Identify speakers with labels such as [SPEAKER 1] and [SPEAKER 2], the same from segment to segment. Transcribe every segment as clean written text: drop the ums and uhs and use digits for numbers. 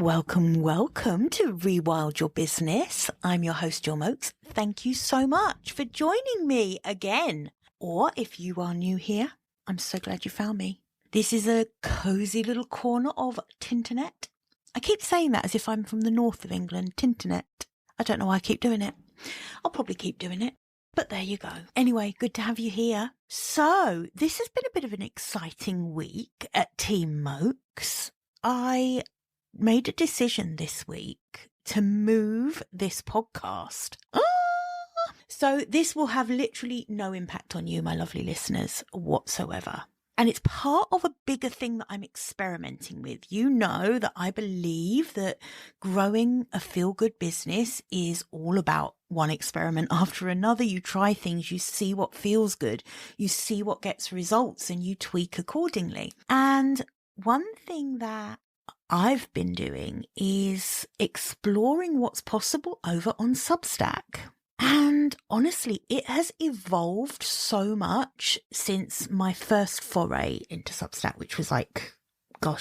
[SPEAKER 1] Welcome to ReWild Your Business. I'm your host, Jill Mokes. Thank you so much for joining me again. Or if you are new here, I'm so glad you found me. This is a cozy little corner of Tinternet. I keep saying that as if I'm from the north of England, Tinternet. I don't know why I keep doing it. I'll probably keep doing it, but there you go. Anyway, good to have you here. So this has been a bit of an exciting week at Team Mokes. I made a decision this week to move this podcast. So this will have literally no impact on you, my lovely listeners, whatsoever. And it's part of a bigger thing that I'm experimenting with. You know that I believe that growing a feel-good business is all about one experiment after another. You try things, you see what feels good, you see what gets results, and you tweak accordingly. And one thing that I've been doing is exploring what's possible over on Substack. And honestly, it has evolved so much since my first foray into Substack, which was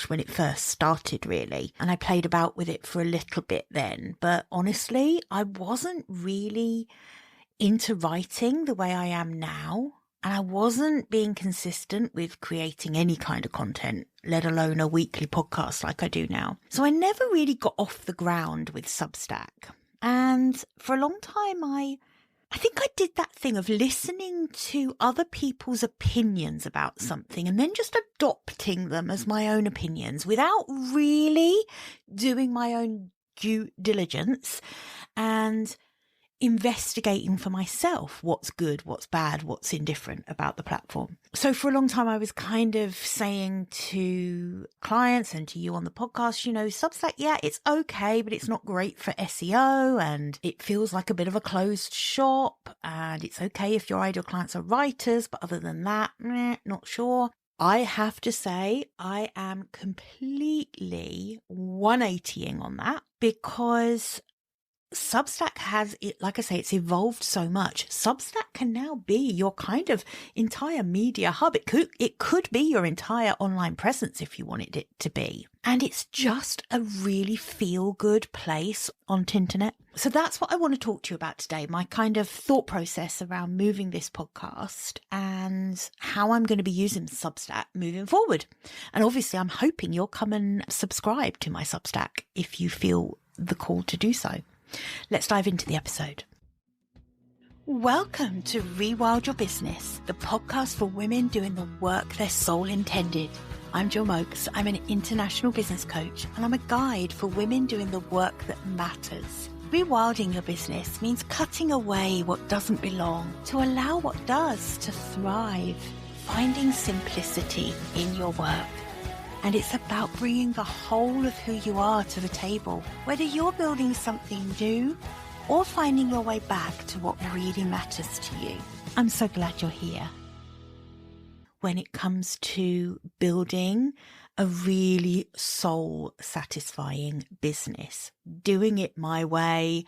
[SPEAKER 1] when it first started really. And I played about with it for a little bit then. But honestly, I wasn't really into writing the way I am now. And I wasn't being consistent with creating any kind of content, let alone a weekly podcast like I do now. So I never really got off the ground with Substack. And for a long time, I think I did that thing of listening to other people's opinions about something and then just adopting them as my own opinions without really doing my own due diligence and investigating for myself what's good, what's bad, what's indifferent about the platform. So for a long time, I was kind of saying to clients and to you on the podcast, Substack, yeah, it's okay, but it's not great for SEO and it feels like a bit of a closed shop, and it's okay if your ideal clients are writers, but other than that, not sure. I have to say I am completely 180ing on that because Substack has, like I say, it's evolved so much. Substack can now be your kind of entire media hub. It could be your entire online presence if you wanted it to be. And it's just a really feel-good place on Tinternet. So that's what I want to talk to you about today, my kind of thought process around moving this podcast and how I'm going to be using Substack moving forward. And obviously, I'm hoping you'll come and subscribe to my Substack if you feel the call to do so. Let's dive into the episode. Welcome to ReWild Your Business, the podcast for women doing the work their soul intended. I'm Jill Mokes. I'm an international business coach, and I'm a guide for women doing the work that matters. Rewilding your business means cutting away what doesn't belong to allow what does to thrive, finding simplicity in your work. And it's about bringing the whole of who you are to the table, whether you're building something new or finding your way back to what really matters to you. I'm so glad you're here. When it comes to building a really soul-satisfying business, doing it my way,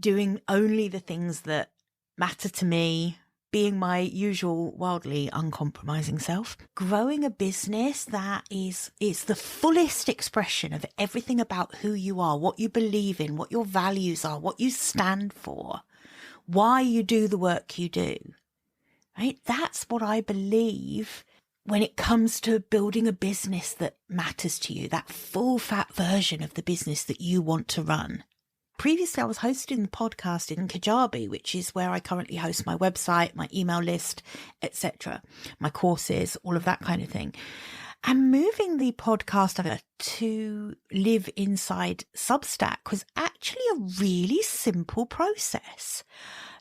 [SPEAKER 1] doing only the things that matter to me, being my usual wildly uncompromising self, growing a business that is the fullest expression of everything about who you are, what you believe in, what your values are, what you stand for, why you do the work you do, right? That's what I believe when it comes to building a business that matters to you, that full fat version of the business that you want to run. Previously, I was hosting the podcast in Kajabi, which is where I currently host my website, my email list, etc., my courses, all of that kind of thing. And moving the podcast over to live inside Substack was actually a really simple process.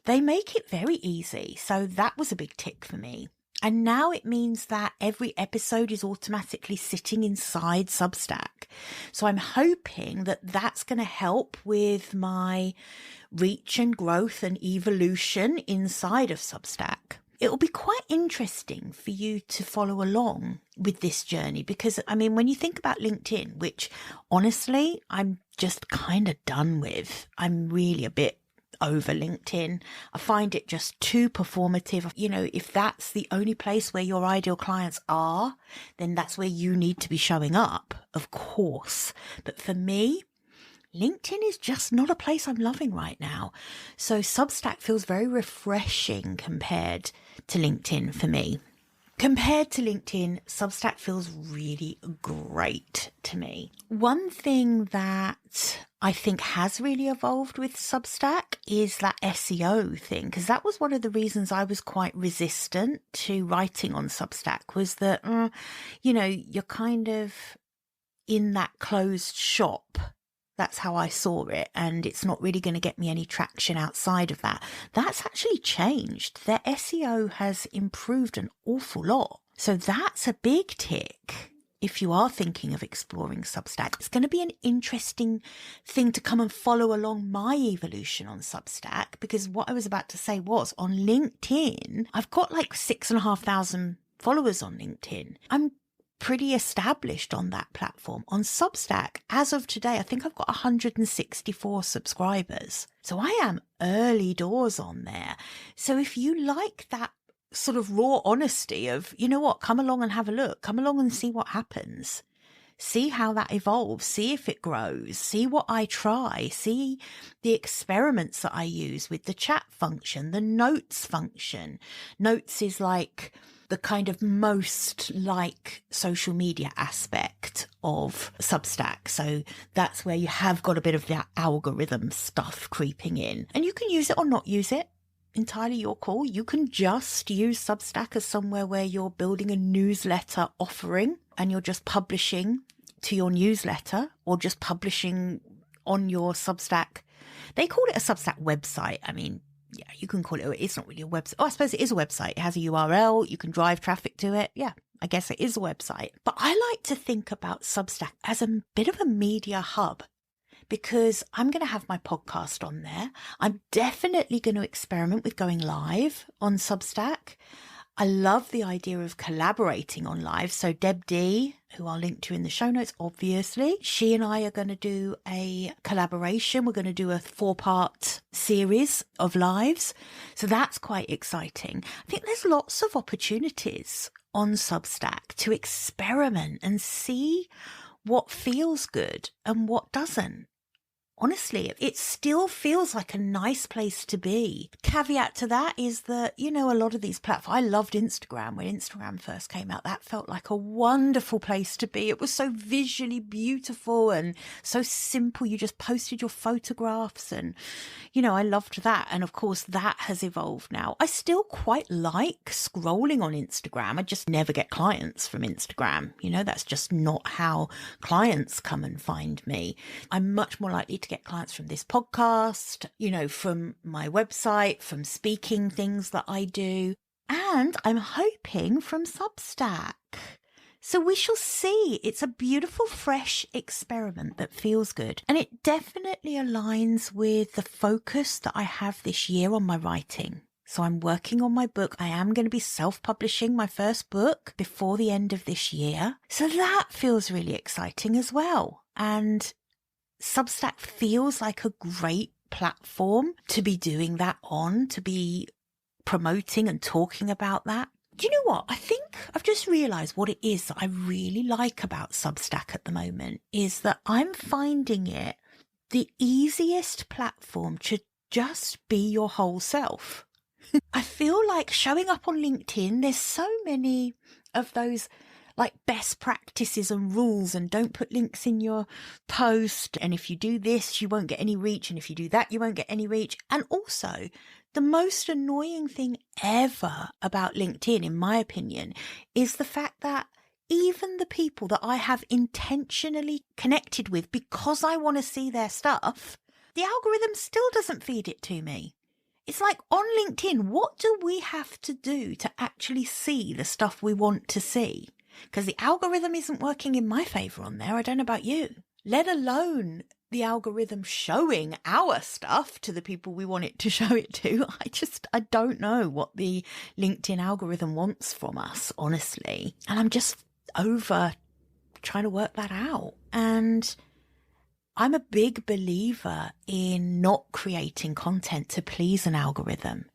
[SPEAKER 1] They make it very easy. So that was a big tick for me. And now it means that every episode is automatically sitting inside Substack. So I'm hoping that that's going to help with my reach and growth and evolution inside of Substack. It will be quite interesting for you to follow along with this journey because, when you think about LinkedIn, which honestly, I'm just kind of done with, I'm really a bit over LinkedIn. I find it just too performative. You know, if that's the only place where your ideal clients are, then that's where you need to be showing up, of course. But for me, LinkedIn is just not a place I'm loving right now. So Substack feels very refreshing compared to LinkedIn for me. Compared to LinkedIn, Substack feels really great to me. One thing that I think has really evolved with Substack is that SEO thing, because that was one of the reasons I was quite resistant to writing on Substack, was that, you know, you're kind of in that closed shop. That's how I saw it. And it's not really going to get me any traction outside of that. That's actually changed. Their SEO has improved an awful lot. So that's a big tick. If you are thinking of exploring Substack, it's going to be an interesting thing to come and follow along my evolution on Substack, because what I was about to say was on LinkedIn, I've got like 6,500 followers on LinkedIn. I'm pretty established on that platform. On Substack, as of today, I think I've got 164 subscribers. So I am early doors on there. So if you like that sort of raw honesty of, you know what, come along and have a look, come along and see what happens. See how that evolves, see if it grows, see what I try, see the experiments that I use with the chat function, the notes function. Notes is like the kind of most like social media aspect of Substack. So that's where you have got a bit of that algorithm stuff creeping in. And you can use it or not use it. Entirely your call. You can just use Substack as somewhere where you're building a newsletter offering and you're just publishing to your newsletter or just publishing on your Substack. They call it a Substack website. I mean, yeah, you can call it, it's not really a website. Oh, I suppose it is a website. It has a URL. You can drive traffic to it. Yeah, I guess it is a website. But I like to think about Substack as a bit of a media hub, because I'm going to have my podcast on there. I'm definitely going to experiment with going live on Substack. I love the idea of collaborating on live. So Deb D, who I'll link to in the show notes, obviously, she and I are going to do a collaboration. We're going to do a 4-part series of lives. So that's quite exciting. I think there's lots of opportunities on Substack to experiment and see what feels good and what doesn't. Honestly, it still feels like a nice place to be. Caveat to that is that, you know, a lot of these platforms, I loved Instagram when Instagram first came out. That felt like a wonderful place to be. It was so visually beautiful and so simple. You just posted your photographs and, you know, I loved that. And of course, that has evolved now. I still quite like scrolling on Instagram. I just never get clients from Instagram. You know, that's just not how clients come and find me. I'm much more likely to get clients from this podcast, you know, from my website, from speaking things that I do, and I'm hoping from Substack. So we shall see. It's a beautiful, fresh experiment that feels good. And it definitely aligns with the focus that I have this year on my writing. So I'm working on my book. I am going to be self-publishing my first book before the end of this year. So that feels really exciting as well. And Substack feels like a great platform to be doing that on, to be promoting and talking about that. Do you know what? I think I've just realized what it is that I really like about Substack at the moment is that I'm finding it the easiest platform to just be your whole self. I feel like showing up on LinkedIn, there's so many of those like best practices and rules, and don't put links in your post. And if you do this, you won't get any reach. And if you do that, you won't get any reach. And also the most annoying thing ever about LinkedIn, in my opinion, is the fact that even the people that I have intentionally connected with because I want to see their stuff, the algorithm still doesn't feed it to me. It's like on LinkedIn, what do we have to do to actually see the stuff we want to see? Because the algorithm isn't working in my favour on there. I don't know about you. Let alone the algorithm showing our stuff to the people we want it to show it to. I don't know what the LinkedIn algorithm wants from us, honestly. And I'm just over trying to work that out. And I'm a big believer in not creating content to please an algorithm.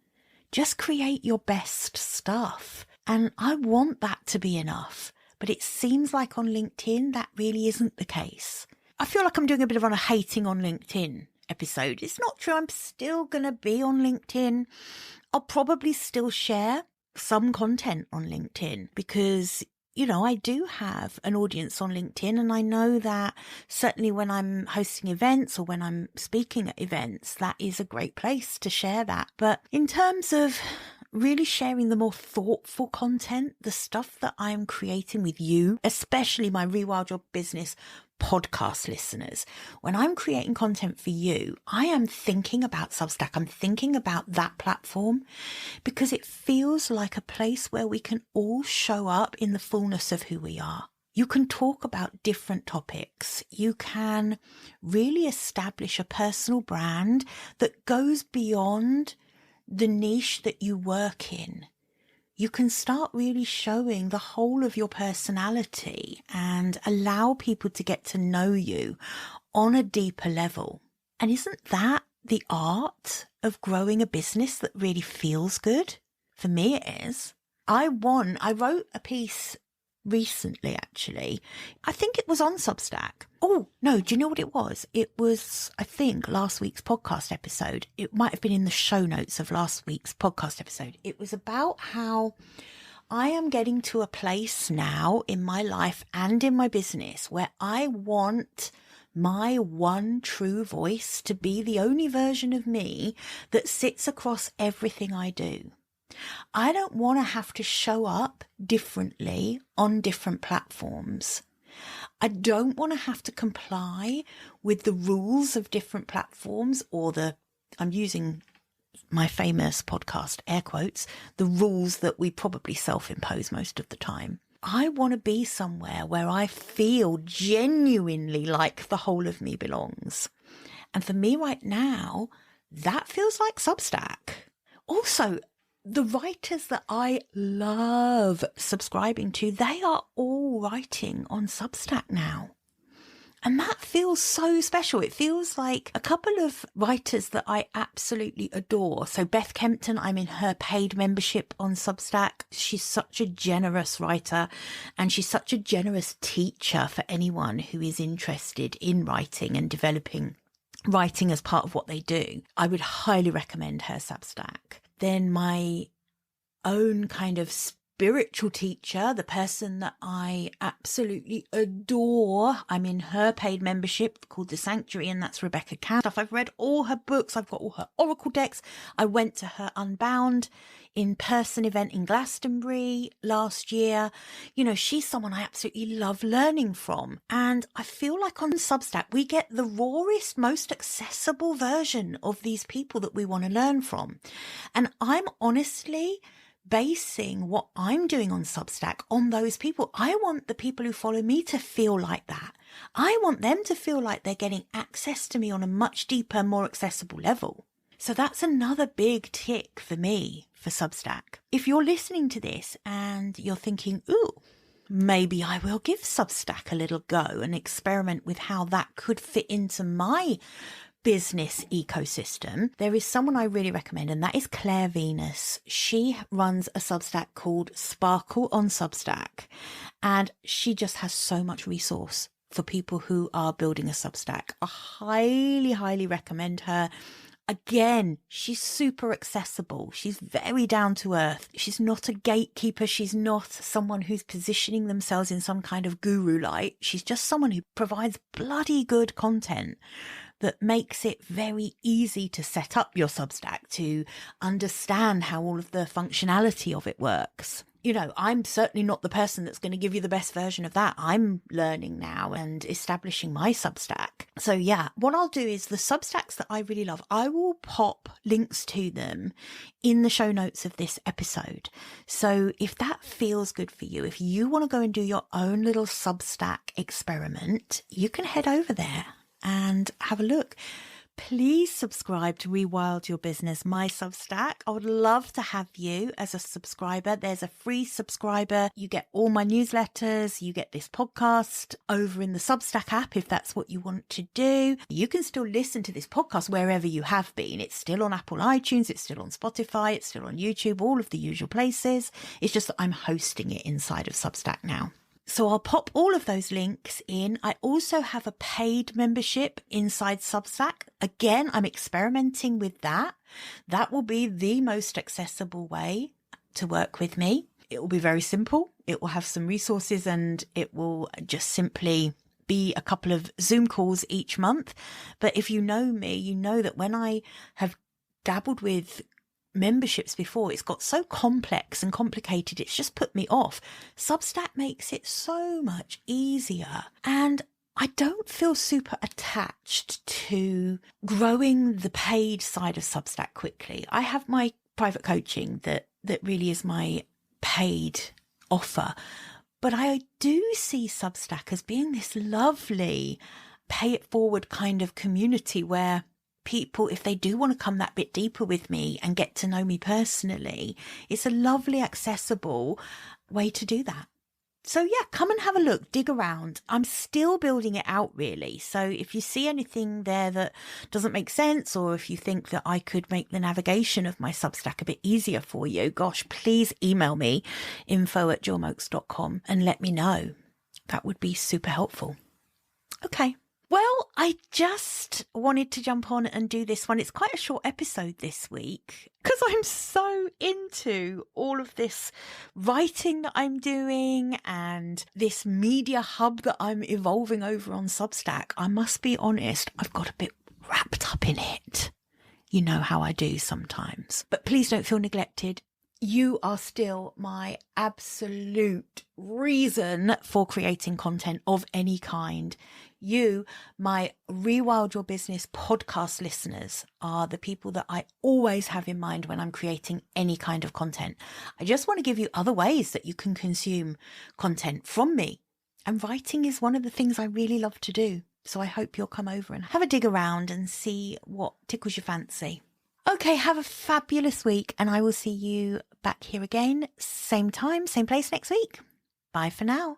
[SPEAKER 1] Just create your best stuff. And I want that to be enough. But it seems like on LinkedIn, that really isn't the case. I feel like I'm doing a bit of a hating on LinkedIn episode. It's not true. I'm still going to be on LinkedIn. I'll probably still share some content on LinkedIn because, you know, I do have an audience on LinkedIn, and I know that certainly when I'm hosting events or when I'm speaking at events, that is a great place to share that. But in terms of really sharing the more thoughtful content, the stuff that I'm creating with you, especially my ReWild Your Business podcast listeners, when I'm creating content for you, I am thinking about Substack. I'm thinking about that platform because it feels like a place where we can all show up in the fullness of who we are. You can talk about different topics. You can really establish a personal brand that goes beyond the niche that you work in. You can start really showing the whole of your personality and allow people to get to know you on a deeper level. And isn't that the art of growing a business that really feels good? For me, it is. I wrote a piece recently, actually. I think it was on Substack. Oh, no, do you know what it was? It was, I think, last week's podcast episode. It might have been in the show notes of last week's podcast episode. It was about how I am getting to a place now in my life and in my business where I want my one true voice to be the only version of me that sits across everything I do. I don't want to have to show up differently on different platforms. I don't want to have to comply with the rules of different platforms or I'm using my famous podcast air quotes, the rules that we probably self-impose most of the time. I want to be somewhere where I feel genuinely like the whole of me belongs. And for me right now, that feels like Substack. Also, the writers that I love subscribing to, they are all writing on Substack now. And that feels so special. It feels like a couple of writers that I absolutely adore. So Beth Kempton, I'm in her paid membership on Substack. She's such a generous writer and she's such a generous teacher for anyone who is interested in writing and developing writing as part of what they do. I would highly recommend her Substack. Then my own kind of spiritual teacher, the person that I absolutely adore, I'm in her paid membership called The Sanctuary, and that's Rebecca Cass. I've read all her books. I've got all her oracle decks. I went to her Unbound in-person event in Glastonbury last year. You know, she's someone I absolutely love learning from. And I feel like on Substack, we get the rawest, most accessible version of these people that we want to learn from. And I'm honestly basing what I'm doing on Substack on those people. I want the people who follow me to feel like that. I want them to feel like they're getting access to me on a much deeper, more accessible level. So that's another big tick for me for Substack. If you're listening to this and you're thinking, ooh, maybe I will give Substack a little go and experiment with how that could fit into my business ecosystem, there is someone I really recommend, and that is Claire Venus. She runs a Substack called Sparkle on Substack, and she just has so much resource for people who are building a Substack. I highly, highly recommend her. Again, she's super accessible. She's very down to earth. She's not a gatekeeper. She's not someone who's positioning themselves in some kind of guru light. She's just someone who provides bloody good content that makes it very easy to set up your Substack, to understand how all of the functionality of it works. You know, I'm certainly not the person that's going to give you the best version of that. I'm learning now and establishing my Substack. So yeah, what I'll do is the Substacks that I really love, I will pop links to them in the show notes of this episode. So if that feels good for you, if you want to go and do your own little Substack experiment, you can head over there and have a look. please subscribe to ReWild Your Business, my Substack. I would love to have you as a subscriber. There's a free subscriber. You get all my newsletters. You get this podcast over in the Substack app if that's what you want to do. You can still listen to this podcast wherever you have been. It's still on Apple iTunes. It's still on Spotify. It's still on YouTube, all of the usual places. It's just that I'm hosting it inside of Substack now. So I'll pop all of those links in. I also have a paid membership inside Substack. Again, I'm experimenting with that. That will be the most accessible way to work with me. It will be very simple. It will have some resources and it will just simply be a couple of Zoom calls each month. But if you know me, you know that when I have dabbled with memberships before, it's got so complex and complicated, it's just put me off. Substack makes it so much easier, and I don't feel super attached to growing the paid side of Substack quickly. I have my private coaching that really is my paid offer, but I do see Substack as being this lovely pay it forward kind of community where people, if they do want to come that bit deeper with me and get to know me personally, it's a lovely, accessible way to do that. So yeah, come and have a look, dig around. I'm still building it out really. So if you see anything there that doesn't make sense, or if you think that I could make the navigation of my Substack a bit easier for you, gosh, please email me, info@jillmoakes.com, and let me know. That would be super helpful. Okay. Well, I just wanted to jump on and do this one. It's quite a short episode this week because I'm so into all of this writing that I'm doing and this media hub that I'm evolving over on Substack. I must be honest, I've got a bit wrapped up in it. You know how I do sometimes. But please don't feel neglected. You are still my absolute reason for creating content of any kind. You, my ReWild Your Business podcast listeners, are the people that I always have in mind when I'm creating any kind of content. I just want to give you other ways that you can consume content from me. And writing is one of the things I really love to do. So I hope you'll come over and have a dig around and see what tickles your fancy. Okay, have a fabulous week, and I will see you back here again, same time, same place next week. Bye for now.